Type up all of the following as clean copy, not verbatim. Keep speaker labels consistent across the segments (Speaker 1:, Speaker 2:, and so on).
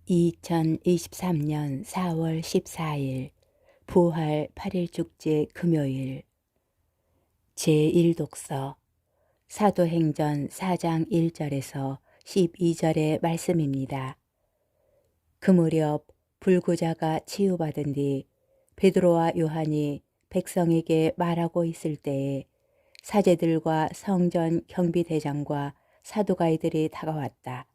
Speaker 1: 2023년 4월 14일 부활 8일 축제 금요일 제1독서 사도행전 4장 1절에서 12절의 말씀입니다. 그 무렵 불구자가 치유받은 뒤 베드로와 요한이 백성에게 말하고 있을 때에 사제들과 성전 경비대장과 사두가이들이 다가왔다.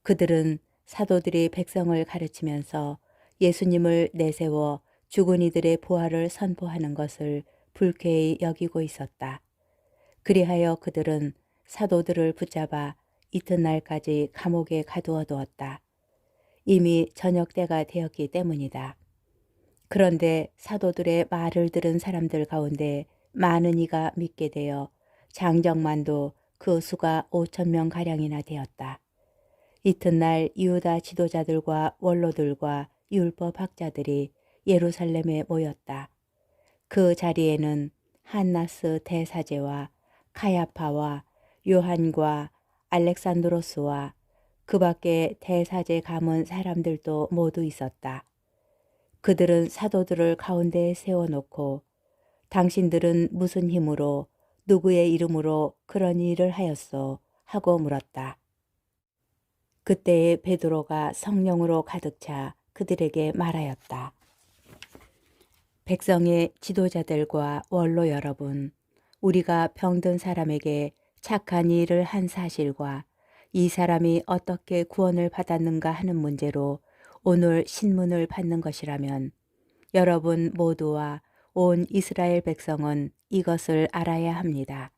Speaker 1: 그들은 사도들이 백성을 가르치면서 예수님을 내세워 죽은 이들의 부활을 선포하는 것을 불쾌히 여기고 있었다. 그리하여 그들은 사도들을 붙잡아 이튿날까지 감옥에 가두어 두었다. 이미 저녁 때가 되었기 때문이다. 그런데 사도들의 말을 들은 사람들 가운데 많은 이가 믿게 되어 장정만도 그 수가 5,000명가량이나 되었다. 이튿날 유다 지도자들과 원로들과 율법학자들이 예루살렘에 모였다. 그 자리에는 한나스 대사제와 카야파와 요한과 알렉산드로스와 그 밖에 대사제 가문 사람들도 모두 있었다. 그들은 사도들을 가운데에 세워놓고 당신들은 무슨 힘으로 누구의 이름으로 그런 일을 하였소? 하고 물었다. 그때에 베드로가 성령으로 가득 차 그들에게 말하였다. 백성의 지도자들과 원로 여러분, 우리가 병든 사람에게 착한 일을 한 사실과 이 사람이 어떻게 구원을 받았는가 하는 문제로 오늘 신문을 받는 것이라면 여러분 모두와 온 이스라엘 백성은 이것을 알아야 합니다.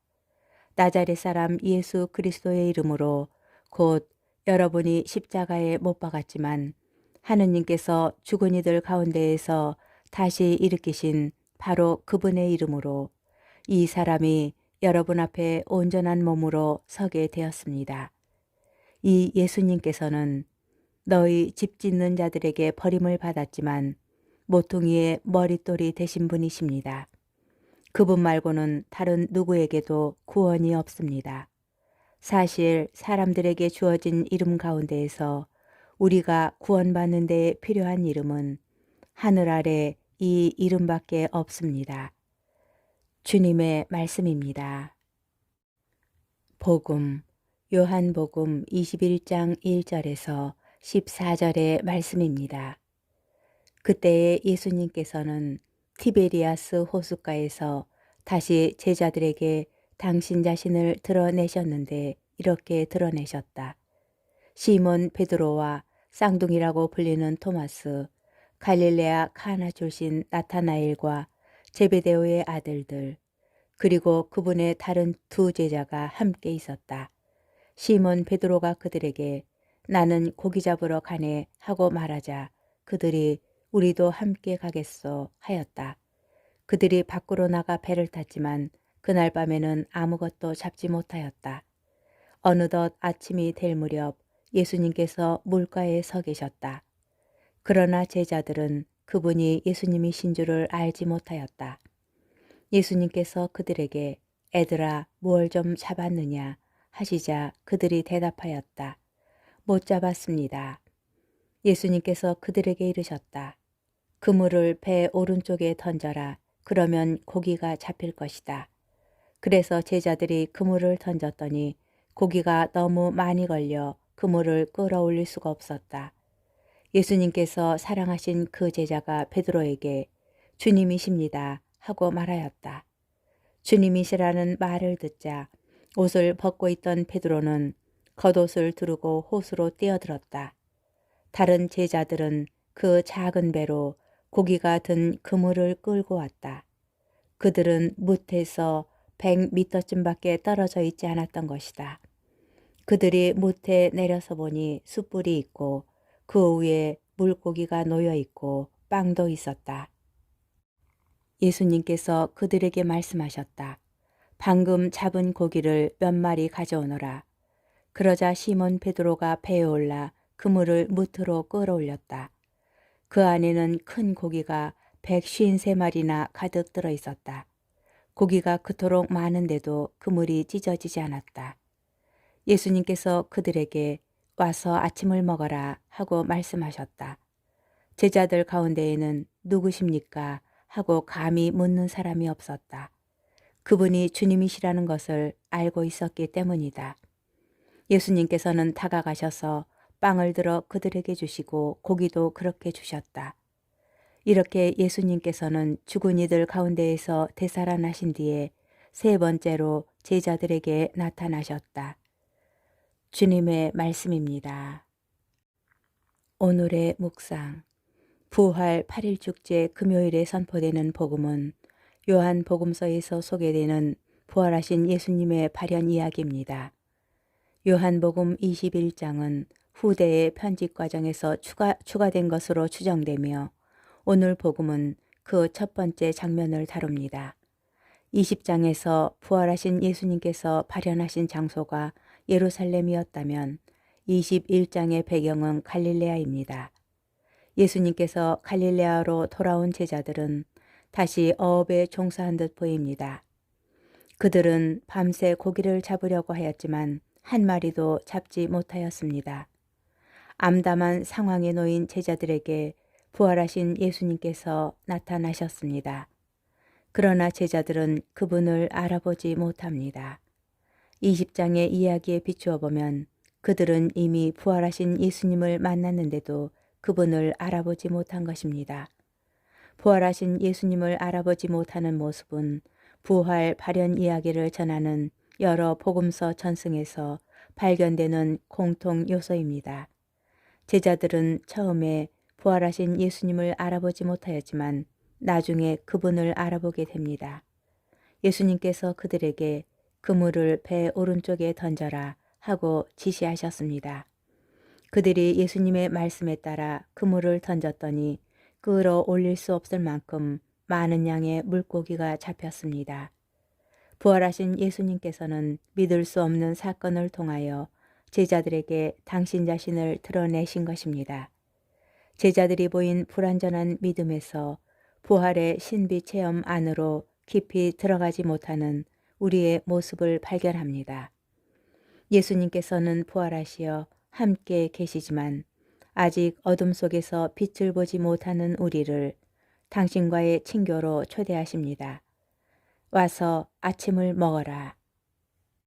Speaker 1: 나자렛 사람 예수 그리스도의 이름으로 곧 여러분이 십자가에 못 박았지만 하느님께서 죽은 이들 가운데에서 다시 일으키신 바로 그분의 이름으로 이 사람이 여러분 앞에 온전한 몸으로 서게 되었습니다. 이 예수님께서는 너희 집 짓는 자들에게 버림을 받았지만 모퉁이의 머릿돌이 되신 분이십니다. 그분 말고는 다른 누구에게도 구원이 없습니다. 사실 사람들에게 주어진 이름 가운데에서 우리가 구원받는 데 필요한 이름은 하늘 아래 이 이름밖에 없습니다. 주님의 말씀입니다. 복음, 요한복음 21장 1절에서 14절의 말씀입니다. 그때에 예수님께서는 티베리아스 호숫가에서 다시 제자들에게 당신 자신을 드러내셨는데 이렇게 드러내셨다. 시몬 베드로와 쌍둥이라고 불리는 토마스, 갈릴레아 카나 출신 나타나엘과 제베데오의 아들들, 그리고 그분의 다른 두 제자가 함께 있었다. 시몬 베드로가 그들에게 나는 고기 잡으러 가네 하고 말하자 그들이 우리도 함께 가겠소 하였다. 그들이 밖으로 나가 배를 탔지만 그날 밤에는 아무것도 잡지 못하였다. 어느덧 아침이 될 무렵 예수님께서 물가에 서 계셨다. 그러나 제자들은 그분이 예수님이신 줄을 알지 못하였다. 예수님께서 그들에게 애들아 무얼 좀 잡았느냐 하시자 그들이 대답하였다. 못 잡았습니다. 예수님께서 그들에게 이르셨다. 그물을 배 오른쪽에 던져라. 그러면 고기가 잡힐 것이다. 그래서 제자들이 그물을 던졌더니 고기가 너무 많이 걸려 그물을 끌어올릴 수가 없었다. 예수님께서 사랑하신 그 제자가 베드로에게 주님이십니다 하고 말하였다. 주님이시라는 말을 듣자 옷을 벗고 있던 베드로는 겉옷을 두르고 호수로 뛰어들었다. 다른 제자들은 그 작은 배로 고기가 든 그물을 끌고 왔다. 그들은 무태에서 100m쯤밖에 떨어져 있지 않았던 것이다. 그들이 무태에 내려서 보니 숯불이 있고 그 위에 물고기가 놓여 있고 빵도 있었다. 예수님께서 그들에게 말씀하셨다. 방금 잡은 고기를 몇 마리 가져오너라. 그러자 시몬 베드로가 배에 올라 그물을 무트로 끌어올렸다. 그 안에는 큰 고기가 153마리나 가득 들어 있었다. 고기가 그토록 많은데도 그물이 찢어지지 않았다. 예수님께서 그들에게 와서 아침을 먹어라 하고 말씀하셨다. 제자들 가운데에는 누구십니까? 하고 감히 묻는 사람이 없었다. 그분이 주님이시라는 것을 알고 있었기 때문이다. 예수님께서는 다가가셔서 빵을 들어 그들에게 주시고 고기도 그렇게 주셨다. 이렇게 예수님께서는 죽은 이들 가운데에서 되살아나신 뒤에 세 번째로 제자들에게 나타나셨다. 주님의 말씀입니다. 오늘의 묵상. 부활 8일 축제 금요일에 선포되는 복음은 요한 복음서에서 소개되는 부활하신 예수님의 발현 이야기입니다. 요한복음 21장은 후대의 편집 과정에서 추가된 것으로 추정되며 오늘 복음은 그 첫 번째 장면을 다룹니다. 20장에서 부활하신 예수님께서 발현하신 장소가 예루살렘이었다면 21장의 배경은 갈릴레아입니다. 예수님께서 갈릴레아로 돌아온 제자들은 다시 어업에 종사한 듯 보입니다. 그들은 밤새 고기를 잡으려고 하였지만 한 마리도 잡지 못하였습니다. 암담한 상황에 놓인 제자들에게 부활하신 예수님께서 나타나셨습니다. 그러나 제자들은 그분을 알아보지 못합니다. 20장의 이야기에 비추어 보면 그들은 이미 부활하신 예수님을 만났는데도 그분을 알아보지 못한 것입니다. 부활하신 예수님을 알아보지 못하는 모습은 부활 발현 이야기를 전하는 여러 복음서 전승에서 발견되는 공통 요소입니다. 제자들은 처음에 부활하신 예수님을 알아보지 못하였지만 나중에 그분을 알아보게 됩니다. 예수님께서 그들에게 그물을 배 오른쪽에 던져라 하고 지시하셨습니다. 그들이 예수님의 말씀에 따라 그물을 던졌더니 끌어올릴 수 없을 만큼 많은 양의 물고기가 잡혔습니다. 부활하신 예수님께서는 믿을 수 없는 사건을 통하여 제자들에게 당신 자신을 드러내신 것입니다. 제자들이 보인 불완전한 믿음에서 부활의 신비 체험 안으로 깊이 들어가지 못하는 우리의 모습을 발견합니다. 예수님께서는 부활하시어 함께 계시지만 아직 어둠 속에서 빛을 보지 못하는 우리를 당신과의 친교로 초대하십니다. 와서 아침을 먹어라.